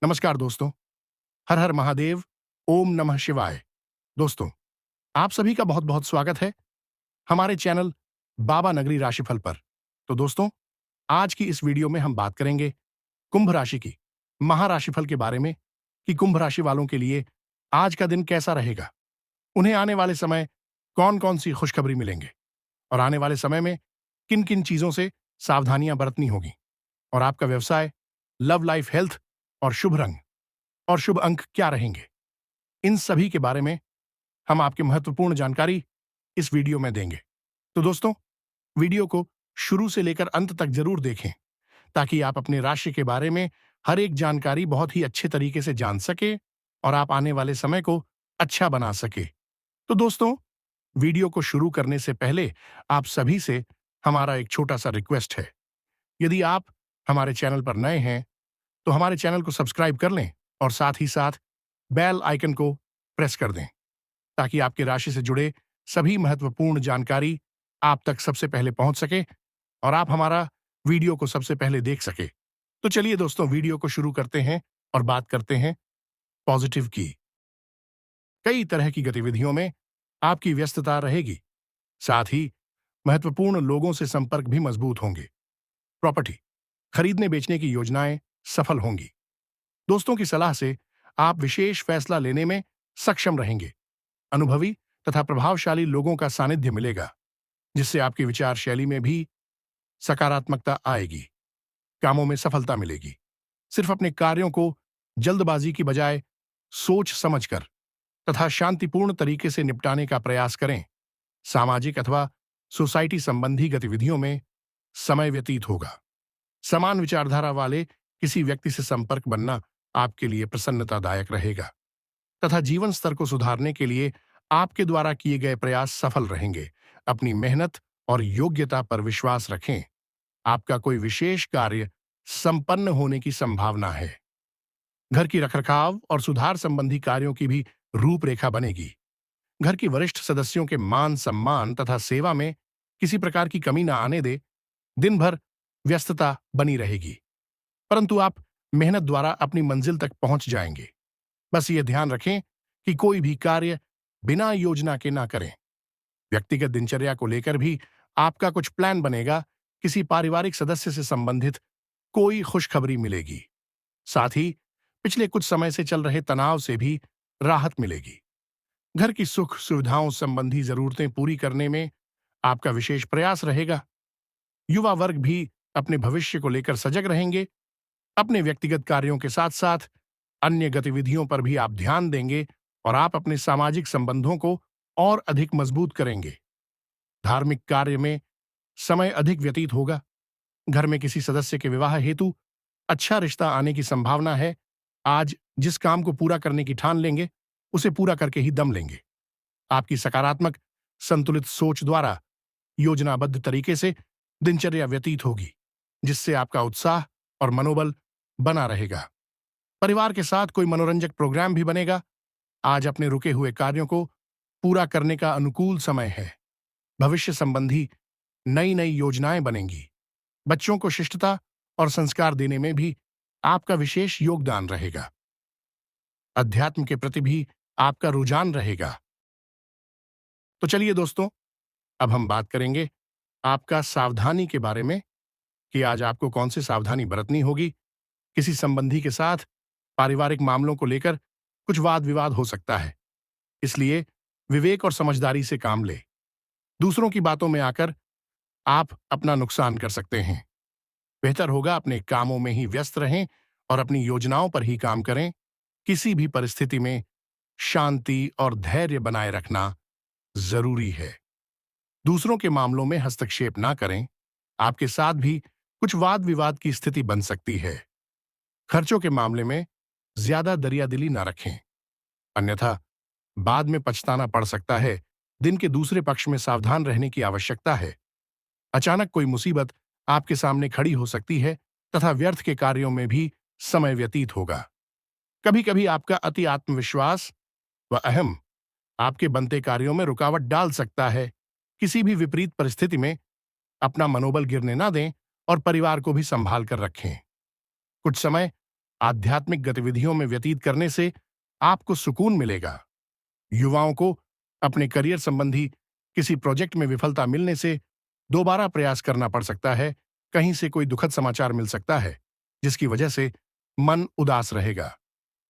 नमस्कार दोस्तों। हर हर महादेव। ओम नमः शिवाय। दोस्तों, आप सभी का बहुत बहुत स्वागत है हमारे चैनल बाबा नगरी राशिफल पर। तो दोस्तों, आज की इस वीडियो में हम बात करेंगे कुंभ राशि की महाराशिफल के बारे में कि कुंभ राशि वालों के लिए आज का दिन कैसा रहेगा, उन्हें आने वाले समय कौन कौन सी खुशखबरी मिलेंगे और आने वाले समय में किन किन चीजों से सावधानियां बरतनी होगी, और आपका व्यवसाय, लव लाइफ, हेल्थ और शुभ रंग और शुभ अंक क्या रहेंगे। इन सभी के बारे में हम आपके महत्वपूर्ण जानकारी इस वीडियो में देंगे। तो दोस्तों, वीडियो को शुरू से लेकर अंत तक जरूर देखें ताकि आप अपने राशि के बारे में हर एक जानकारी बहुत ही अच्छे तरीके से जान सके और आप आने वाले समय को अच्छा बना सके। तो दोस्तों, वीडियो को शुरू करने से पहले आप सभी से हमारा एक छोटा सा रिक्वेस्ट है। यदि आप हमारे चैनल पर नए हैं तो हमारे चैनल को सब्सक्राइब कर लें और साथ ही साथ बेल आइकन को प्रेस कर दें ताकि आपके राशि से जुड़े सभी महत्वपूर्ण जानकारी आप तक सबसे पहले पहुंच सके और आप हमारा वीडियो को सबसे पहले देख सके। तो चलिए दोस्तों, वीडियो को शुरू करते हैं और बात करते हैं पॉजिटिव की। कई तरह की गतिविधियों में आपकी व्यस्तता रहेगी, साथ ही महत्वपूर्ण लोगों से संपर्क भी मजबूत होंगे। प्रॉपर्टी खरीदने बेचने की योजनाएं सफल होंगी। दोस्तों की सलाह से आप विशेष फैसला लेने में सक्षम रहेंगे। अनुभवी तथा प्रभावशाली लोगों का सानिध्य मिलेगा, जिससे आपकी विचार शैली में भी सकारात्मकता आएगी। कामों में सफलता मिलेगी। सिर्फ अपने कार्यों को जल्दबाजी की बजाय सोच समझकर तथा शांतिपूर्ण तरीके से निपटाने का प्रयास करें। सामाजिक अथवा सोसाइटी संबंधी गतिविधियों में समय व्यतीत होगा। समान विचारधारा वाले किसी व्यक्ति से संपर्क बनना आपके लिए प्रसन्नतादायक रहेगा तथा जीवन स्तर को सुधारने के लिए आपके द्वारा किए गए प्रयास सफल रहेंगे। अपनी मेहनत और योग्यता पर विश्वास रखें। आपका कोई विशेष कार्य संपन्न होने की संभावना है। घर की रखरखाव और सुधार संबंधी कार्यों की भी रूपरेखा बनेगी। घर की वरिष्ठ सदस्यों के मान सम्मान तथा सेवा में किसी प्रकार की कमी न आने दे। दिन भर व्यस्तता बनी रहेगी, परंतु आप मेहनत द्वारा अपनी मंजिल तक पहुंच जाएंगे। बस ये ध्यान रखें कि कोई भी कार्य बिना योजना के ना करें। व्यक्तिगत दिनचर्या को लेकर भी आपका कुछ प्लान बनेगा। किसी पारिवारिक सदस्य से संबंधित कोई खुशखबरी मिलेगी। साथ ही पिछले कुछ समय से चल रहे तनाव से भी राहत मिलेगी। घर की सुख सुविधाओं संबंधी जरूरतें पूरी करने में आपका विशेष प्रयास रहेगा। युवा वर्ग भी अपने भविष्य को लेकर सजग रहेंगे। अपने व्यक्तिगत कार्यों के साथ साथ अन्य गतिविधियों पर भी आप ध्यान देंगे और आप अपने सामाजिक संबंधों को और अधिक मजबूत करेंगे। धार्मिक कार्य में समय अधिक व्यतीत होगा। घर में किसी सदस्य के विवाह हेतु अच्छा रिश्ता आने की संभावना है। आज जिस काम को पूरा करने की ठान लेंगे, उसे पूरा करके ही दम लेंगे। आपकी सकारात्मक संतुलित सोच द्वारा योजनाबद्ध तरीके से दिनचर्या व्यतीत होगी, जिससे आपका उत्साह और मनोबल बना रहेगा। परिवार के साथ कोई मनोरंजक प्रोग्राम भी बनेगा। आज अपने रुके हुए कार्यों को पूरा करने का अनुकूल समय है। भविष्य संबंधी नई नई योजनाएं बनेंगी। बच्चों को शिष्टता और संस्कार देने में भी आपका विशेष योगदान रहेगा। अध्यात्म के प्रति भी आपका रुझान रहेगा। तो चलिए दोस्तों, अब हम बात करेंगे आपका सावधानी के बारे में कि आज आपको कौन सी सावधानी बरतनी होगी। किसी संबंधी के साथ पारिवारिक मामलों को लेकर कुछ वाद विवाद हो सकता है, इसलिए विवेक और समझदारी से काम ले। दूसरों की बातों में आकर आप अपना नुकसान कर सकते हैं। बेहतर होगा अपने कामों में ही व्यस्त रहें और अपनी योजनाओं पर ही काम करें। किसी भी परिस्थिति में शांति और धैर्य बनाए रखना जरूरी है। दूसरों के मामलों में हस्तक्षेप ना करें। आपके साथ भी कुछ वाद विवाद की स्थिति बन सकती है। खर्चों के मामले में ज्यादा दरियादिली ना रखें, अन्यथा बाद में पछताना पड़ सकता है। दिन के दूसरे पक्ष में सावधान रहने की आवश्यकता है। अचानक कोई मुसीबत आपके सामने खड़ी हो सकती है तथा व्यर्थ के कार्यों में भी समय व्यतीत होगा। कभी कभी आपका अति आत्मविश्वास व अहम आपके बनते कार्यों में रुकावट डाल सकता है। किसी भी विपरीत परिस्थिति में अपना मनोबल गिरने ना दें और परिवार को भी संभाल कर रखें। कुछ समय आध्यात्मिक गतिविधियों में व्यतीत करने से आपको सुकून मिलेगा। युवाओं को अपने करियर संबंधी किसी प्रोजेक्ट में विफलता मिलने से दोबारा प्रयास करना पड़ सकता है। कहीं से कोई दुखद समाचार मिल सकता है, जिसकी वजह से मन उदास रहेगा।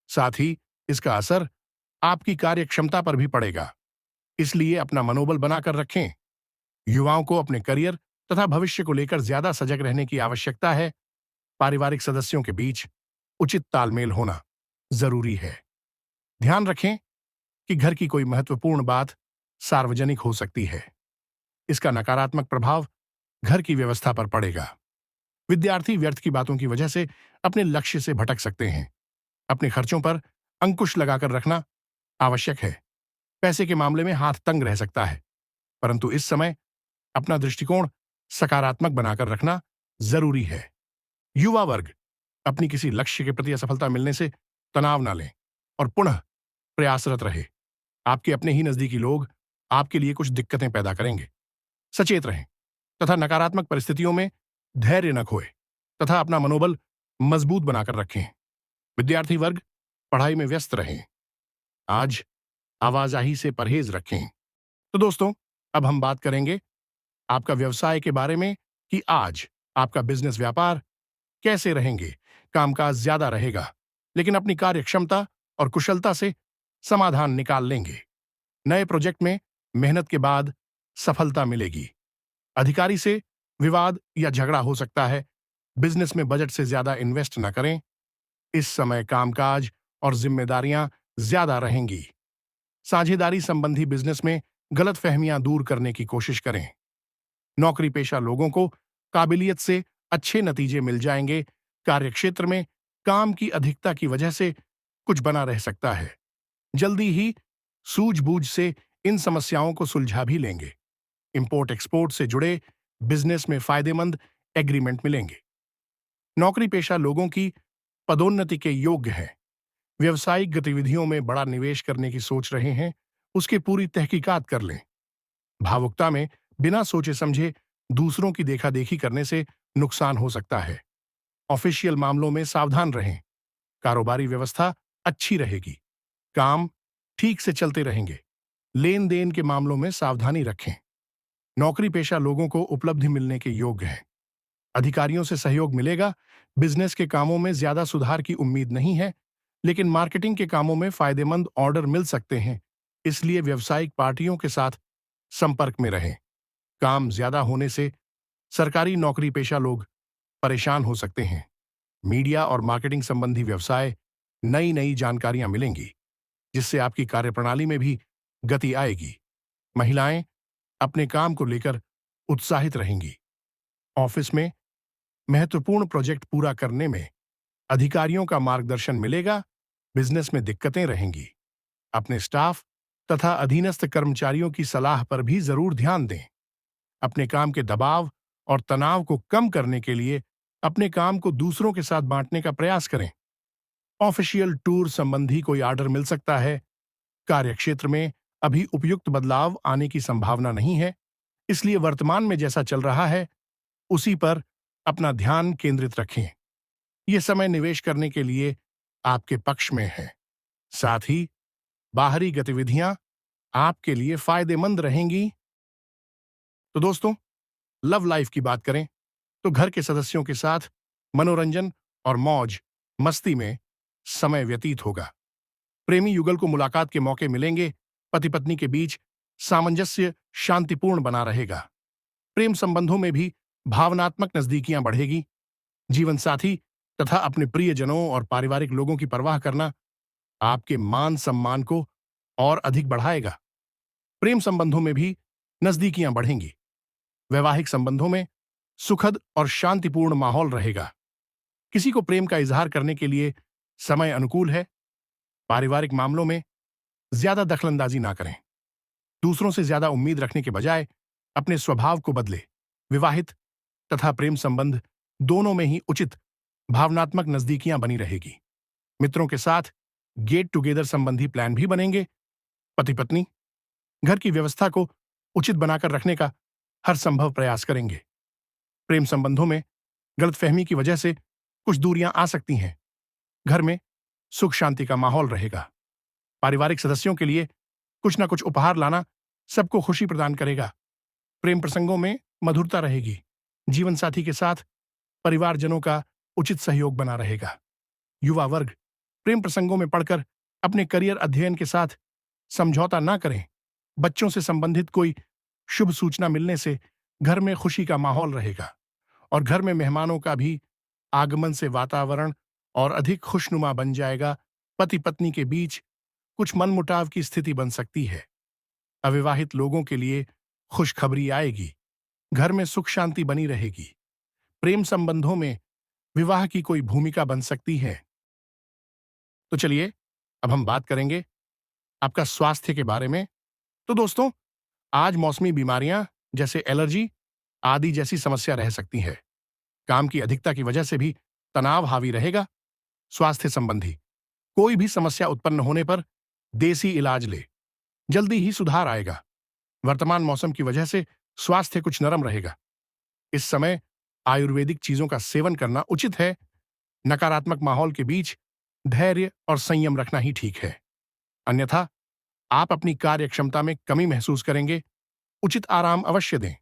साथ ही इसका असर आपकी कार्य क्षमता पर भी पड़ेगा। इसलिए अपना मनोबल बनाकर रखें। युवाओं को अपने करियर तथा भविष्य को लेकर ज्यादा सजग रहने की आवश्यकता है। पारिवारिक सदस्यों के बीच उचित तालमेल होना जरूरी है। ध्यान रखें कि घर की कोई महत्वपूर्ण बात सार्वजनिक हो सकती है। इसका नकारात्मक प्रभाव घर की व्यवस्था पर पड़ेगा। विद्यार्थी व्यर्थ की बातों की वजह से अपने लक्ष्य से भटक सकते हैं। अपने खर्चों पर अंकुश लगाकर रखना आवश्यक है। पैसे के मामले में हाथ तंग रह सकता है, परंतु इस समय अपना दृष्टिकोण सकारात्मक बनाकर रखना जरूरी है। युवा वर्ग अपनी किसी लक्ष्य के प्रति असफलता मिलने से तनाव न लें और पुनः प्रयासरत रहे। आपके अपने ही नजदीकी लोग आपके लिए कुछ दिक्कतें पैदा करेंगे। सचेत रहें तथा नकारात्मक परिस्थितियों में धैर्य न खोए तथा अपना मनोबल मजबूत बनाकर रखें। विद्यार्थी वर्ग पढ़ाई में व्यस्त रहें। आज आवाजाही से परहेज रखें। तो दोस्तों, अब हम बात करेंगे आपका व्यवसाय के बारे में कि आज आपका बिजनेस व्यापार कैसे रहेंगे। कामकाज ज्यादा रहेगा, लेकिन अपनी कार्य क्षमता और कुशलता से समाधान निकाल लेंगे। नए प्रोजेक्ट में मेहनत के बाद सफलता मिलेगी। अधिकारी से विवाद या झगड़ा हो सकता है। बिजनेस में बजट से ज्यादा इन्वेस्ट न करें। इस समय कामकाज और जिम्मेदारियां ज्यादा रहेंगी। साझेदारी संबंधी बिजनेस में गलतफहमियां दूर करने की कोशिश करें। नौकरी पेशा लोगों को काबिलियत से अच्छे नतीजे मिल जाएंगे। कार्यक्षेत्र में काम की अधिकता की वजह से कुछ बना रह सकता है। जल्दी ही सूझबूझ से इन समस्याओं को सुलझा भी लेंगे। इंपोर्ट एक्सपोर्ट से जुड़े बिजनेस में फायदेमंद एग्रीमेंट मिलेंगे। नौकरी पेशा लोगों की पदोन्नति के योग्य है। व्यवसायिक गतिविधियों में बड़ा निवेश करने की सोच रहे हैं, उसकी पूरी तहकीकात कर लें। भावुकता में बिना सोचे समझे दूसरों की देखा-देखी करने से नुकसान हो सकता है। ऑफिशियल मामलों में सावधान रहें। कारोबारी व्यवस्था अच्छी रहेगी। काम ठीक से चलते रहेंगे। लेन देन के मामलों में सावधानी रखें। नौकरी पेशा लोगों को उपलब्धि मिलने के योग्य है। अधिकारियों से सहयोग मिलेगा। बिजनेस के कामों में ज्यादा सुधार की उम्मीद नहीं है, लेकिन मार्केटिंग के कामों में फायदेमंद ऑर्डर मिल सकते हैं। इसलिए व्यावसायिक पार्टियों के साथ संपर्क में रहें। काम ज्यादा होने से सरकारी नौकरी पेशा लोग परेशान हो सकते हैं। मीडिया और मार्केटिंग संबंधी व्यवसाय नई नई जानकारियां मिलेंगी, जिससे आपकी कार्यप्रणाली में भी गति आएगी। महिलाएं अपने काम को लेकर उत्साहित रहेंगी। ऑफिस में महत्वपूर्ण प्रोजेक्ट पूरा करने में अधिकारियों का मार्गदर्शन मिलेगा। बिजनेस में दिक्कतें रहेंगी। अपने स्टाफ तथा अधीनस्थ कर्मचारियों की सलाह पर भी जरूर ध्यान दें। अपने काम के दबाव और तनाव को कम करने के लिए अपने काम को दूसरों के साथ बांटने का प्रयास करें। ऑफिशियल टूर संबंधी कोई ऑर्डर मिल सकता है। कार्यक्षेत्र में अभी उपयुक्त बदलाव आने की संभावना नहीं है, इसलिए वर्तमान में जैसा चल रहा है उसी पर अपना ध्यान केंद्रित रखें। यह समय निवेश करने के लिए आपके पक्ष में है। साथ ही बाहरी गतिविधियां आपके लिए फायदेमंद रहेंगी। तो दोस्तों, लव लाइफ की बात करें तो घर के सदस्यों के साथ मनोरंजन और मौज मस्ती में समय व्यतीत होगा। प्रेमी युगल को मुलाकात के मौके मिलेंगे। पति पत्नी के बीच सामंजस्य शांतिपूर्ण बना रहेगा। प्रेम संबंधों में भी भावनात्मक नजदीकियां बढ़ेगी। जीवन साथी तथा अपने प्रियजनों और पारिवारिक लोगों की परवाह करना आपके मान सम्मान को और अधिक बढ़ाएगा। प्रेम संबंधों में भी नजदीकियां बढ़ेंगी। वैवाहिक संबंधों में सुखद और शांतिपूर्ण माहौल रहेगा। किसी को प्रेम का इजहार करने के लिए समय अनुकूल है। पारिवारिक मामलों में ज्यादा दखलंदाजी ना करें। दूसरों से ज्यादा उम्मीद रखने के बजाय अपने स्वभाव को बदले। विवाहित तथा प्रेम संबंध दोनों में ही उचित भावनात्मक नजदीकियां बनी रहेगी। मित्रों के साथ गेट टुगेदर संबंधी प्लान भी बनेंगे। पति पत्नी घर की व्यवस्था को उचित बनाकर रखने का हर संभव प्रयास करेंगे। प्रेम संबंधों में गलतफहमी की वजह से कुछ दूरियां आ सकती हैं। घर में सुख शांति का माहौल रहेगा। पारिवारिक सदस्यों के लिए कुछ ना कुछ उपहार लाना सबको खुशी प्रदान करेगा। प्रेम प्रसंगों में मधुरता रहेगी। जीवन साथी के साथ परिवारजनों का उचित सहयोग बना रहेगा। युवा वर्ग प्रेम प्रसंगों में पड़कर अपने करियर अध्ययन के साथ समझौता ना करें। बच्चों से संबंधित कोई शुभ सूचना मिलने से घर में खुशी का माहौल रहेगा और घर में मेहमानों का भी आगमन से वातावरण और अधिक खुशनुमा बन जाएगा। पति पत्नी के बीच कुछ मनमुटाव की स्थिति बन सकती है। अविवाहित लोगों के लिए खुशखबरी आएगी। घर में सुख शांति बनी रहेगी। प्रेम संबंधों में विवाह की कोई भूमिका बन सकती है। तो चलिए अब हम बात करेंगे आपका स्वास्थ्य के बारे में। तो दोस्तों, आज मौसमी बीमारियां जैसे एलर्जी आदि जैसी समस्या रह सकती है। काम की अधिकता की वजह से भी तनाव हावी रहेगा। स्वास्थ्य संबंधी कोई भी समस्या उत्पन्न होने पर देसी इलाज ले, जल्दी ही सुधार आएगा। वर्तमान मौसम की वजह से स्वास्थ्य कुछ नरम रहेगा। इस समय आयुर्वेदिक चीजों का सेवन करना उचित है। नकारात्मक माहौल के बीच धैर्य और संयम रखना ही ठीक है, अन्यथा आप अपनी कार्य क्षमता में कमी महसूस करेंगे। उचित आराम अवश्य दें।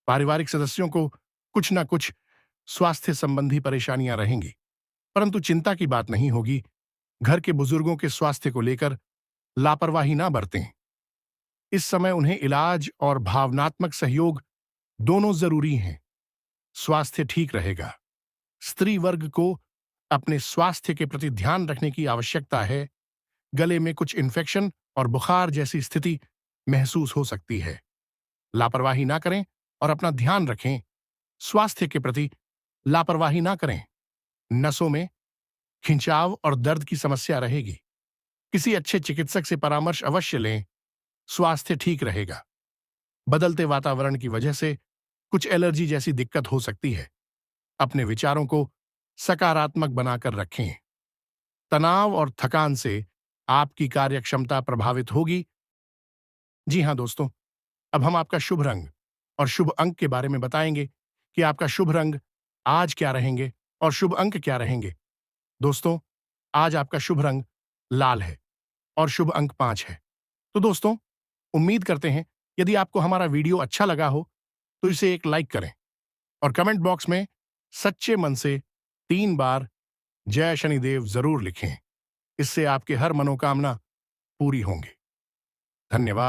पारिवारिक सदस्यों को कुछ ना कुछ स्वास्थ्य संबंधी परेशानियां रहेंगी, परंतु चिंता की बात नहीं होगी। घर के बुजुर्गों के स्वास्थ्य को लेकर लापरवाही ना बरतें। इस समय उन्हें इलाज और भावनात्मक सहयोग दोनों जरूरी हैं। स्वास्थ्य ठीक रहेगा। स्त्री वर्ग को अपने स्वास्थ्य के प्रति ध्यान रखने की आवश्यकता है। गले में कुछ इन्फेक्शन और बुखार जैसी स्थिति महसूस हो सकती है। लापरवाही ना करें और अपना ध्यान रखें। स्वास्थ्य के प्रति लापरवाही ना करें। नसों में खिंचाव और दर्द की समस्या रहेगी। किसी अच्छे चिकित्सक से परामर्श अवश्य लें। स्वास्थ्य ठीक रहेगा। बदलते वातावरण की वजह से कुछ एलर्जी जैसी दिक्कत हो सकती है। अपने विचारों को सकारात्मक बनाकर रखें। तनाव और थकान से आपकी कार्यक्षमता प्रभावित होगी। जी हां दोस्तों, अब हम आपका शुभ रंग और शुभ अंक के बारे में बताएंगे कि आपका शुभ रंग आज क्या रहेंगे और शुभ अंक क्या रहेंगे। दोस्तों, आज आपका शुभ रंग लाल है और शुभ अंक 5 है। तो दोस्तों, उम्मीद करते हैं यदि आपको हमारा वीडियो अच्छा लगा हो तो इसे एक लाइक करें और कमेंट बॉक्स में सच्चे मन से 3 बार जय शनिदेव जरूर लिखें। इससे आपके हर मनोकामना पूरी होंगी। धन्यवाद।